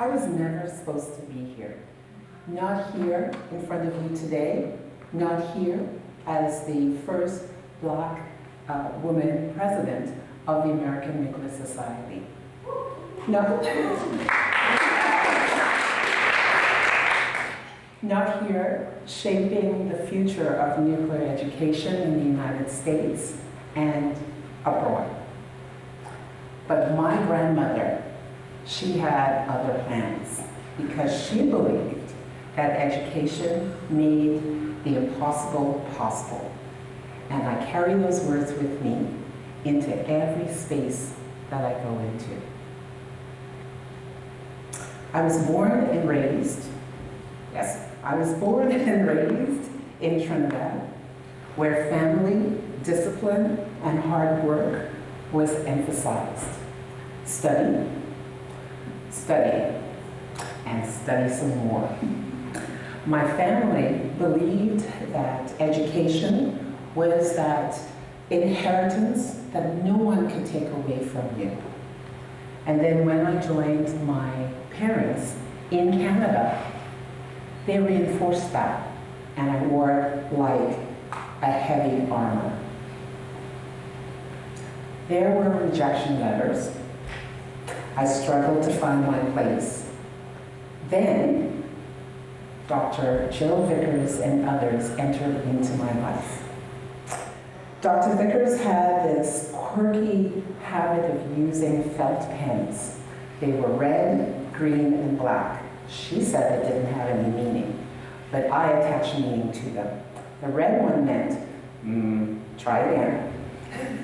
I was never supposed to be here. Not here in front of you today, not here as the first Black woman president of the American Nuclear Society. No. Not here shaping the future of nuclear education in the United States and abroad. But my grandmother, she had other plans because she believed that education made the impossible possible. And I carry those words with me into every space that I go into. I was born and raised, yes, I was born and raised in Trinidad, where family, discipline, and hard work was emphasized. Study, study, and study some more. My family believed that education was that inheritance that no one could take away from you. And then when I joined my parents in Canada, they reinforced that, and I wore it like a heavy armor. There were rejection letters. I struggled to find my place. Then, Dr. Jill Vickers and others entered into my life. Dr. Vickers had this quirky habit of using felt pens. They were red, green, and black. She said it didn't have any meaning, but I attached meaning to them. The red one meant, try again.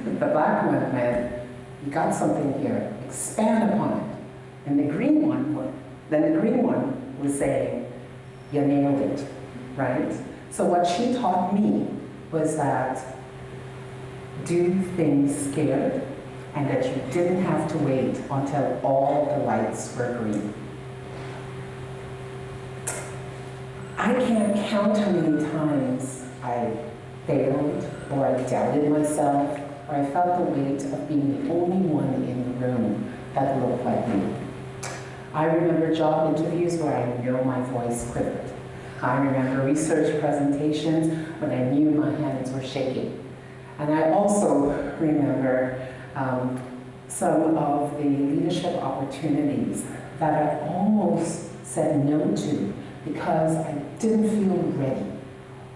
The black one meant, you got something here, expand upon it. And the green one was saying, you nailed it, right? So what she taught me was that do things scared, and that you didn't have to wait until all the lights were green. I can't count how many times I failed, or I doubted myself, or I felt the weight of being the only one in the room that looked like me. I remember job interviews where I knew my voice quivered. I remember research presentations when I knew my hands were shaking. And I also remember some of the leadership opportunities that I almost said no to because I didn't feel ready,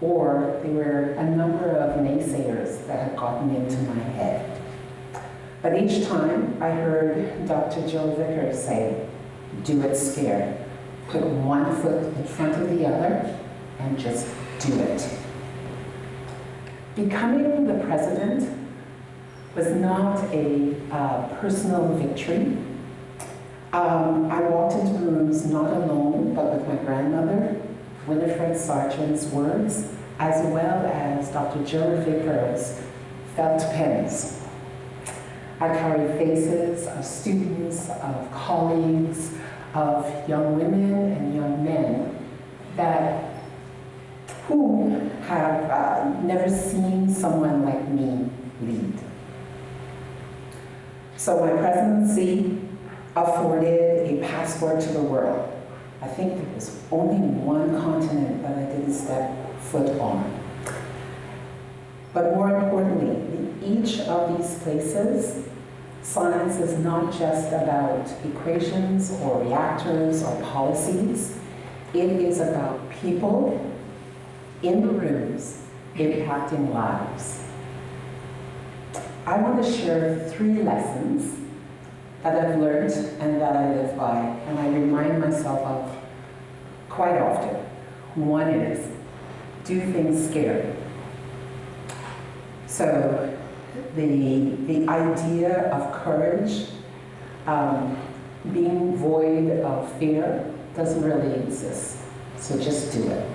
or there were a number of naysayers that had gotten into my head. But each time I heard Dr. Jill Vickers say, do it scared. Put one foot in front of the other and just do it. Becoming the president was not a personal victory. I walked into rooms not alone, but with my grandmother, Winifred Sargent's words, as well as Dr. Jill Vickers' felt pens. I carried faces of students, of colleagues, of young women and young men who have never seen someone like me lead. So my presidency afforded a passport to the world. I think there was only one continent that I didn't step foot on. But more importantly, in each of these places, science is not just about equations or reactors or policies. It is about people in the rooms impacting lives. I want to share 3 lessons that I've learned and that I live by, and I remind myself of quite often. One is, do things scared. So the idea of courage, being void of fear, doesn't really exist. So just do it.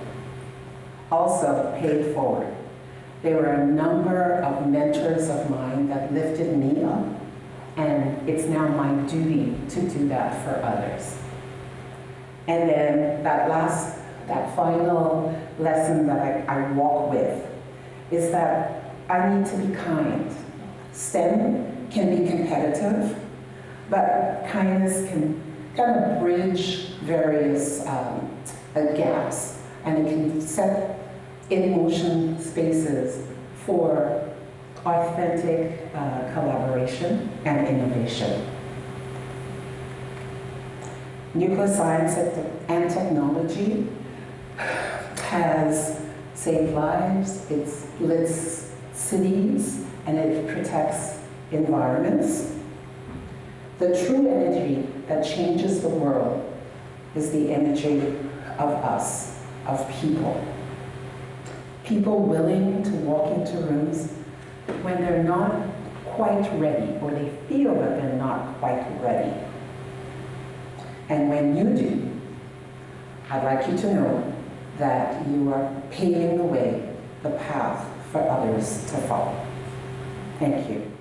Also, pay it forward. There were a number of mentors of mine that lifted me up, and it's now my duty to do that for others. And then that final lesson that I walk with is that I need to be kind. STEM can be competitive, but kindness kind of bridge various gaps, and it can set in motion spaces for authentic collaboration and innovation. Nuclear science and technology has saved lives, it splits cities, and it protects environments. The true energy that changes the world is the energy of us, of people. People willing to walk into rooms when they're not quite ready, or they feel that they're not quite ready. And when you do, I'd like you to know that you are paving the way, the path for others to follow. Thank you.